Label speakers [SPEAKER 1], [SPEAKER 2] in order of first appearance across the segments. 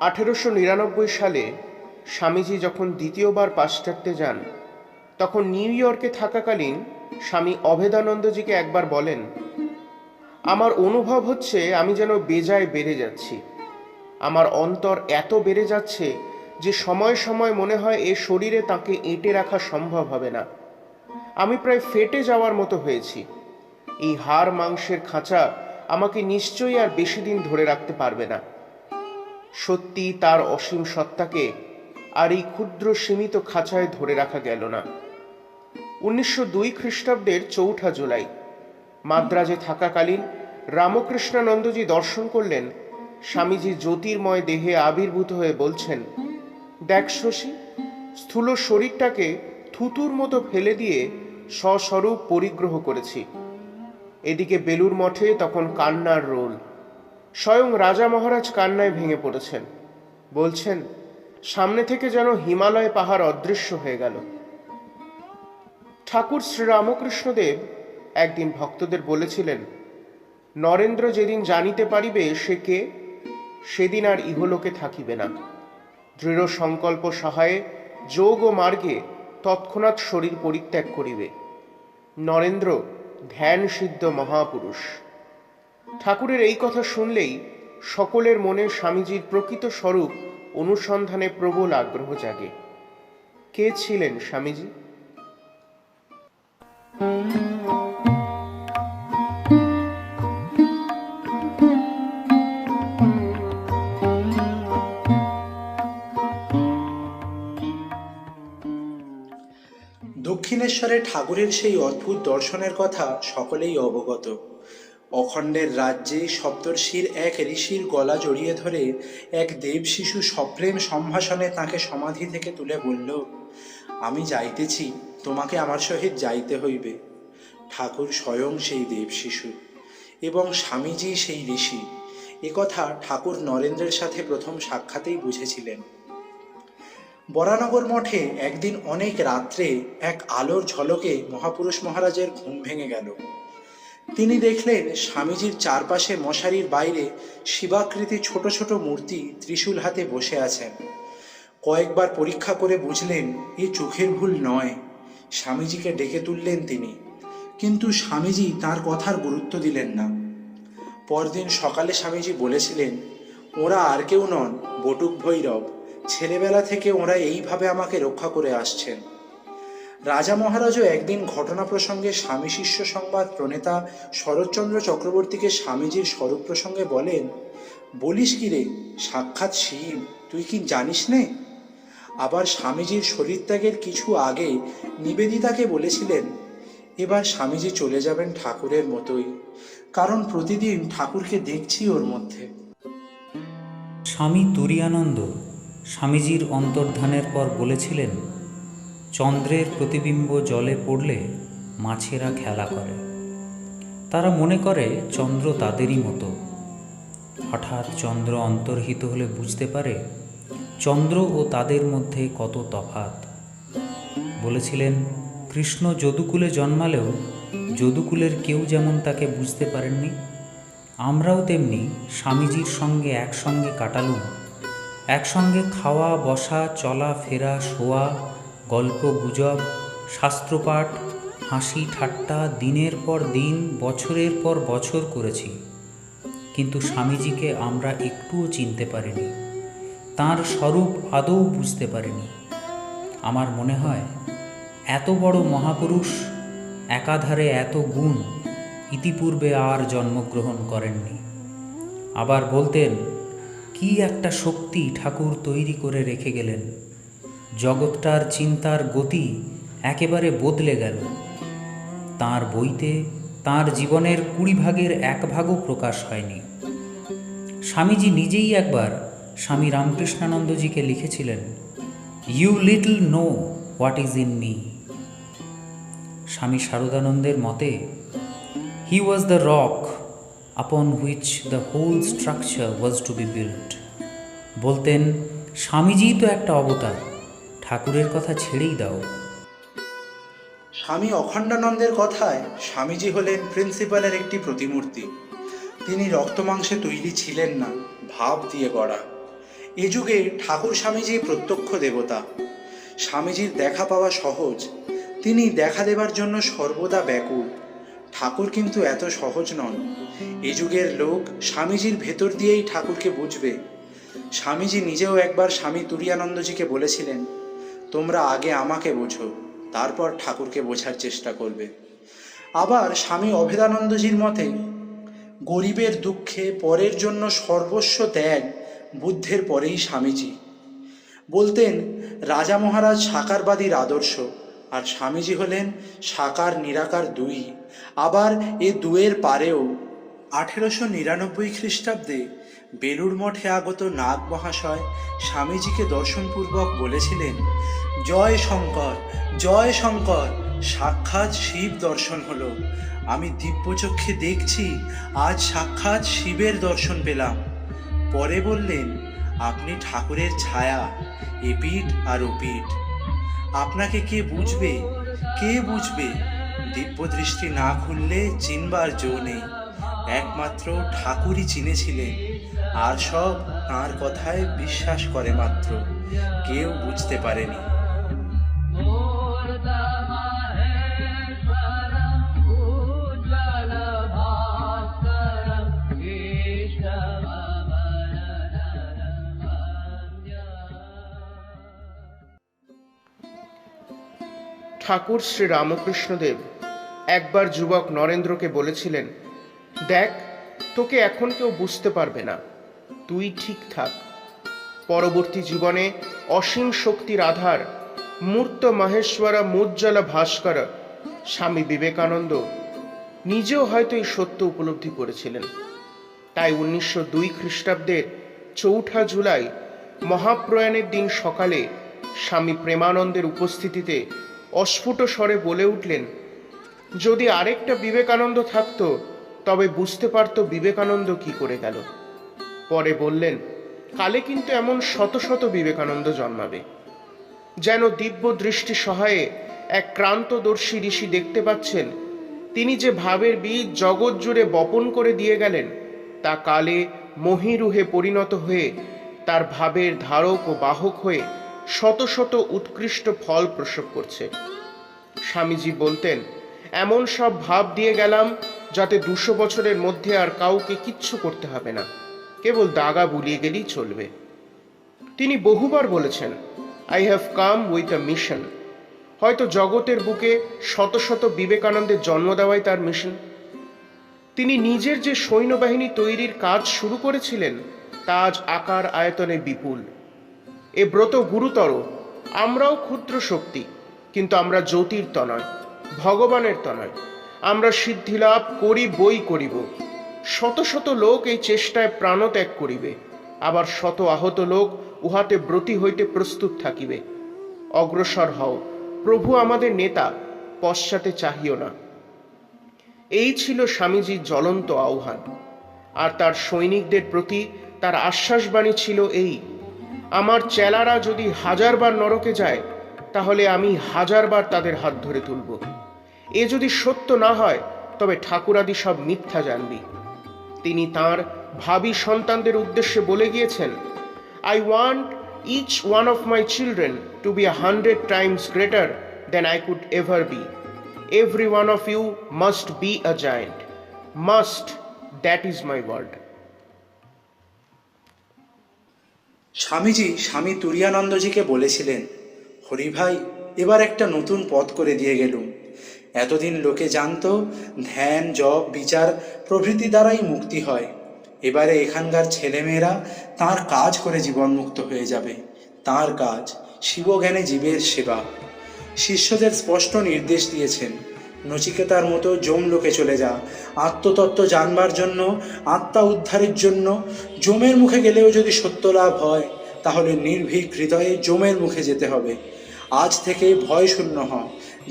[SPEAKER 1] 1899 সালে স্বামীজি যখন দ্বিতীয়বার পাশ্চাত্যে যান, তখন নিউ ইয়র্কে থাকাকালীন স্বামী অভেদানন্দজিকে একবার বলেন, আমার অনুভব হচ্ছে আমি যেন বেজায় বেড়ে যাচ্ছি। আমার অন্তর এত বেড়ে যাচ্ছে যে সময় সময় মনে হয় এ শরীরে তাকে এঁটে রাখা সম্ভব হবে না। আমি প্রায় ফেটে যাওয়ার মতো হয়েছি। এই হাড় মাংসের খাঁচা আমাকে নিশ্চয়ই আর বেশি দিন ধরে রাখতে পারবে না। সত্যি তার অসীম সত্তাকে আর এই ক্ষুদ্র সীমিত খাঁচায় ধরে রাখা গেল না। 1902 খ্রিস্টাব্দের 4 জুলাই মাদ্রাজে থাকাকালীন রামকৃষ্ণানন্দজি দর্শন করলেন। স্বামীজি জ্যোতির্ময় দেহে আবির্ভূত হয়ে বলছেন, দেখ শশী, স্থূল শরীরটাকে থুতুর মতো ফেলে দিয়ে স্বস্বরূপ পরিগ্রহ করেছি। এদিকে বেলুর মঠে তখন কান্নার রোল। স্বয়ং রাজা মহারাজ কান্নায় ভেঙে পড়েছেন। বলছেন, সামনে থেকে যেন হিমালয় পাহাড় অদৃশ্য হয়ে গেল। ঠাকুর শ্রীরামকৃষ্ণদেব একদিন ভক্তদের বলেছিলেন, নরেন্দ্র যেদিন জানিতে পারিবে সে কে, সেদিন আর ইহলোকে থাকিবে না। দৃঢ় সংকল্প সহায়ে যোগ ও মার্গে তৎক্ষণাৎ শরীর পরিত্যাগ করিবে। নরেন্দ্র ধ্যান সিদ্ধ মহাপুরুষ। ঠাকুরের এই কথা শুনলেই সকলের মনে স্বামীজির প্রকৃত স্বরূপ অনুসন্ধানে প্রবল আগ্রহ জাগে। কে ছিলেন স্বামীজি?
[SPEAKER 2] দক্ষিণেশ্বরে ঠাকুরের সেই অদ্ভুত দর্শনের কথা সকলেই অবগত। অখণ্ডের রাজ্যে সপ্তর্ষির এক ঋষির গলা জড়িয়ে ধরে এক দেব শিশু সপ্রেম সম্ভাষণে তাকে সমাধি থেকে তুলে বলল, আমি যাইতেছি, তোমাকে আমার সহিত যাইতে হইবে। ঠাকুর স্বয়ং সেই দেব শিশু এবং স্বামীজি সেই ঋষি। একথা ঠাকুর নরেন্দ্রের সাথে প্রথম সাক্ষাতেই বুঝেছিলেন। বরানগর মঠে একদিন অনেক রাত্রে এক আলোর ঝলকে মহাপুরুষ মহারাজের ঘুম ভেঙে গেল। তিনি দেখলেন স্বামীজির চারপাশে মশারির বাইরে শিবাকৃতি ছোট ছোট মূর্তি ত্রিশূল হাতে বসে আছেন। কয়েকবার পরীক্ষা করে বুঝলেন এ চোখের ভুল নয়। স্বামীজিকে ডেকে তুললেন তিনি, কিন্তু স্বামীজি তার কথার গুরুত্ব দিলেন না। পরদিন সকালে স্বামীজি বলেছিলেন, ওরা আর কেউ নন, বটুক ভৈরব। ছেলেবেলা থেকে ওরা এইভাবে আমাকে রক্ষা করে আসছেন। রাজা মহারাজও একদিন ঘটনা প্রসঙ্গে স্বামী শিষ্য সংবাদ প্রণেতা শরৎচন্দ্র চক্রবর্তীকে স্বামীজির স্বরূপ প্রসঙ্গে বলেন, বলিস কি রে, সাক্ষাৎ শিব, তুই কি জানিস নে? আবার স্বামীজির শরীরত্যাগের কিছু আগে নিবেদিতাকে বলেছিলেন, এবার স্বামীজি চলে যাবেন ঠাকুরের মতোই, কারণ প্রতিদিন ঠাকুরকে দেখছি ওর মধ্যে।
[SPEAKER 3] স্বামী তুরীয়ানন্দ স্বামীজির অন্তর্ধানের পর বলেছিলেন, চন্দ্রের প্রতিবিম্ব জলে পড়লে মাছেরা খেলা করে। তারা মনে করে চন্দ্র তাদেরই মতো। হঠাৎ চন্দ্র অন্তর্হিত হলে বুঝতে পারে চন্দ্র ও তাদের মধ্যে কত তফাৎ। বলেছিলেন, কৃষ্ণ যদুকুলে জন্মালেও যদুকুলের কেউ যেমন তাকে বুঝতে পারেননি, আমরাও তেমনি স্বামীজির সঙ্গে একসঙ্গে কাটালুম। একসঙ্গে খাওয়া বসা, চলা ফেরা, শোয়া, গল্প গুজব, শাস্ত্রপাঠ, হাসি ঠাট্টা দিনের পর দিন, বছরের পর বছর করেছি। কিন্তু স্বামীজিকে আমরা একটুও চিনতে পারিনি, তাঁর স্বরূপ আদৌ বুঝতে পারিনি। আমার মনে হয় এত বড় মহাপুরুষ, একাধারে এত গুণ ইতিপূর্বে আর জন্মগ্রহণ করেননি। আবার বলতেন, কি একটা শক্তি ঠাকুর তৈরি করে রেখে গেলেন। জগৎটার চিন্তার গতি একেবারে বদলে গেল। তাঁর বইতে তাঁর জীবনের 20 ভাগের 1 ভাগও প্রকাশ হয়নি। স্বামীজি নিজেই একবার স্বামী রামকৃষ্ণানন্দজিকে লিখেছিলেন, you little know what is in me. Swami শারদানন্দের মতে, he was the rock upon which the whole structure was to be built. বলতেন, স্বামীজি তো একটা অবতার, ঠাকুরের কথা ছেড়েই দাও।
[SPEAKER 2] স্বামী অখণ্ডানন্দের কথায় স্বামীজি হলেন প্রিন্সিপালের একটি প্রতিমূর্তি। তিনি রক্তমাংসে তৈরি ছিলেন না, ভাব দিয়ে গড়া। এ যুগে ঠাকুর স্বামীজি প্রত্যক্ষ দেবতা। স্বামীজির দেখা পাওয়া সহজ, তিনি দেখা দেবার জন্য সর্বদা ব্যাকুল। ঠাকুর কিন্তু এত সহজ নন। এ যুগের লোক স্বামীজির ভেতর দিয়েই ঠাকুরকে বুঝবে। স্বামীজি নিজেও একবার স্বামী তুরীয়ানন্দজিকে বলেছিলেন, তোমরা আগে আমাকে বোঝো, তারপর ঠাকুরকে বোঝার চেষ্টা করবে। আবার স্বামী অভেদানন্দজির মতে গরিবের দুঃখে পরের জন্য সর্বস্ব ত্যাগ বুদ্ধের পরেই স্বামীজি। বলতেন রাজা মহারাজ সাকারবাদীর আদর্শ, আর স্বামীজি হলেন সাকার নিরাকার দুই। আবার এ দুয়ের পারেও 1899 খ্রিস্টাব্দে বেলুড় মঠে আগত নাগ মহাশয় স্বামীজিকে দর্শনপূর্বক বলেছিলেন, জয় শঙ্কর, জয় শঙ্কর, সাক্ষাৎ শিব দর্শন হলো। আমি দিব্যচক্ষে দেখছি আজ সাক্ষাৎ শিবের দর্শন পেলাম। পরে বললেন, আপনি ঠাকুরের ছায়া, এপিঠ আর ওপিঠ। আপনাকে কে বুঝবে, কে বুঝবে? দিব্য দৃষ্টি না খুললে চিনবার জো নেই। একমাত্র ঠাকুরই চিনেছিলেন, আর সব তাঁর কথায় বিশ্বাস করে মাত্র, কেউ বুঝতে পারেনি।
[SPEAKER 1] ঠাকুর শ্রী রামকৃষ্ণদেব একবার যুবক নরেন্দ্রকে বলেছিলেন, দেখ, তোকে এখন কেউ বুঝতে পারবে না, তুই ঠিক থাক। পরবর্তী জীবনে অসীম শক্তির আধার মূর্ত মহেশ্বর মুজ্জ্বল ভাস্কর স্বামী বিবেকানন্দ নিজেও হয়তো এই সত্য উপলব্ধি করেছিলেন। তাই 1902 খ্রিস্টাব্দের 4 জুলাই মহাপ্রয়াণের দিন সকালে স্বামী প্রেমানন্দের উপস্থিতিতে অস্ফুট স্বরে বলে উঠলেন, যদি আরেকটা বিবেকানন্দ থাকতো তবে বুঝতে পারত বিবেকানন্দ কি করে গেল। পরে বললেন, কালে কিন্তু এমন শত শত বিবেকানন্দ জন্মাবে। যেন দিব্য দৃষ্টি সহায়ে এক ক্রান্তদর্শী ঋষি দেখতে পাচ্ছেন তিনি যে ভাবের বীজ জগৎ জুড়ে বপন করে দিয়ে গেলেন তা কালে মহীরুহে পরিণত হয়ে তার ভাবের ধারক ও বাহক হয়ে শত শত উৎকৃষ্ট ফল প্রসব করছে। স্বামীজি বলতেন, এমন সব ভাব দিয়ে গেলাম যাতে 200 বছরের মধ্যে আর কাউকে কিচ্ছু করতে হবে না, কেবল দাগা বুলিয়ে গেলেই চলবে। তিনি বহুবার বলেছেন, I have come with a mission. হয়তো জগতের বুকে শত শত বিবেকানন্দের জন্ম দেওয়াই তার মিশন। তিনি নিজের যে সৈন্যবাহিনী তৈরির কাজ শুরু করেছিলেন তা আজ আকার আয়তনে বিপুল। এ ব্রত গুরুতর। আমরাও ক্ষুদ্র শক্তি, কিন্তু আমরা জ্যোতির তনয়, ভগবানের তনয়। আমরা সিদ্ধিলাভ করিবই করিব। শত শত লোক এই চেষ্টায় প্রাণত্যাগ করিবে, আবার শত আহত লোক উহাতে ব্রতী হইতে প্রস্তুত থাকিবে। অগ্রসর হও, প্রভু আমাদের নেতা, পশ্চাতে চাহিও না। এই ছিল স্বামীজির জ্বলন্ত আহ্বান। আর তার সৈনিকদের প্রতি তার আশ্বাসবাণী ছিল এই, আমার চেলারা যদি 1000 বার নরকে যায় তাহলে আমি 1000 বার তাদের হাত ধরে তুলব। এ যদি সত্য না হয় তবে ঠাকুরাদি সব মিথ্যা জানবি। তিনি তাঁর ভাবী সন্তানদের উদ্দেশ্যে বলে গিয়েছেন, I want each one of my children to be 100 times greater than I could ever be. Every one of you must be a giant. Must, that is my word.
[SPEAKER 2] Swamiji স্বামী তুরীয়ানন্দজিকে বলেছিলেন, হরি ভাই, এবার একটা নতুন পথ করে দিয়ে গেলুম। এতদিন লোকে জানতো ধ্যান, জপ, বিচার প্রভৃতি দ্বারাই মুক্তি হয়। এবারে এখানকার ছেলেমেয়েরা তাঁর কাজ করে জীবনমুক্ত হয়ে যাবে। তাঁর কাজ শিবজ্ঞানে জীবের সেবা। শিষ্যদের স্পষ্ট নির্দেশ দিয়েছেন, নচিকেতার মতো যমলোকে চলে যা। আত্মতত্ত্ব জানবার জন্য, আত্মা উদ্ধারের জন্য যমের মুখে গেলেও যদি সত্য লাভ হয় তাহলে নির্ভীক হৃদয়ে যমের মুখে যেতে হবে। আজ থেকে ভয় শূন্য হ,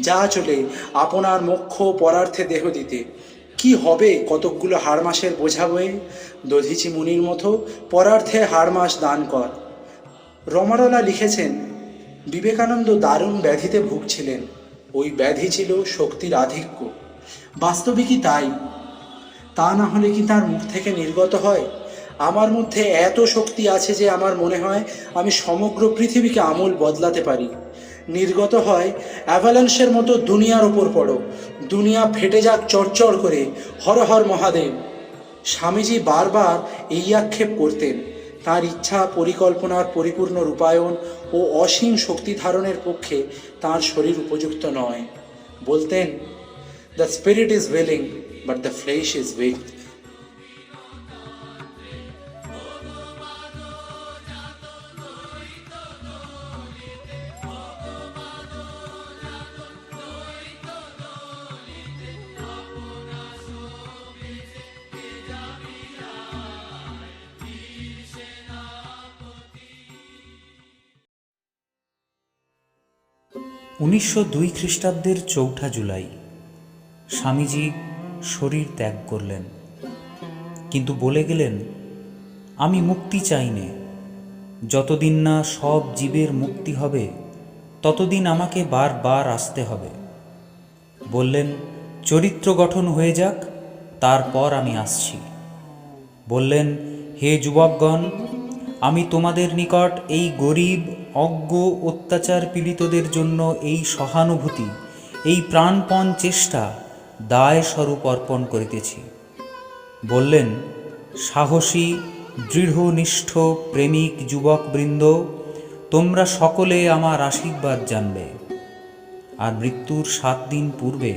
[SPEAKER 2] যা চলে আপনার মোক্ষ পরার্থে দেহ দিতে। কি হবে কতকগুলো হাড়মাসের বোঝা বয়ে? দধিচি মুনির মতো পরার্থে হাড়মাস দান কর। রমারলা লিখেছেন, বিবেকানন্দ দারুণ ব্যাধিতে ভুগছিলেন। ওই ব্যাধি ছিল শক্তির আধিক্য। বাস্তবিকই তাই। তা না হলে কি তার মুখ থেকে নির্গত হয়? আমার মধ্যে এত শক্তি আছে যে আমার মনে হয় আমি সমগ্র পৃথিবীকে আমূল বদলাতে পারি। নির্গত হয় অ্যাভালান্সের মতো দুনিয়ার ওপর পড়ো, দুনিয়া ফেটে যাক চড়চড় করে, হর হর মহাদেব। স্বামীজি বারবার এই আক্ষেপ করতেন, তার ইচ্ছা পরিকল্পনার পরিপূর্ণ রূপায়ণ ও অসীম শক্তি ধারণের পক্ষে তার শরীর উপযুক্ত নয়। বলতেন, the spirit is willing but the flash is weak.
[SPEAKER 3] উনিশশো দুই খ্রিস্টাব্দের ৪ঠা জুলাই স্বামীজি শরীর ত্যাগ করলেন, কিন্তু বলে গেলেন, আমি মুক্তি চাই নে। যতদিন না সব জীবের মুক্তি হবে ততদিন আমাকে বারবার আসতে হবে। বললেন, চরিত্র গঠন হয়ে যাক, তারপর আমি আসছি। বললেন, হে যুবকগণ, আমি তোমাদের নিকট এই গরিব, অজ্ঞ, অত্যাচার পীড়িতদের জন্য এই সহানুভূতি, এই প্রাণপণ চেষ্টা দায় স্বরূপ অর্পণ করিতেছি। বললেন, সাহসী, দৃঢ়নিষ্ঠ, প্রেমিক যুবকবৃন্দ, তোমরা সকলে আমার আশীর্বাদ জানবে। আর মৃত্যুর 7 দিন পূর্বে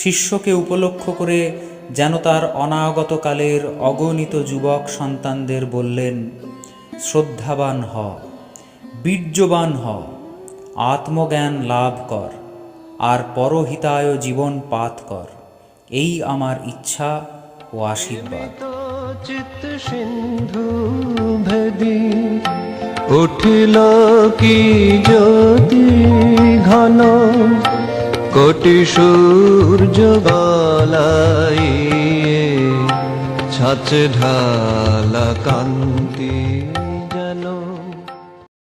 [SPEAKER 3] শিষ্যকে উপলক্ষ করে যেন তার অনাগতকালের অগণিত যুবক সন্তানদের বললেন, শ্রদ্ধাবান হ, বীর্যবান হ, আত্মজ্ঞান লাভ কর, আর পরহিতায় জীবন পাত কর। এই আমার ইচ্ছা ও আশীর্বাদ।
[SPEAKER 4] চিত্ত সিন্ধু ভেদি উঠিল কি জ্যোতি ঘন, কোটি সূর্য গলাইয়ে ছাচে ঢালা কান্তি।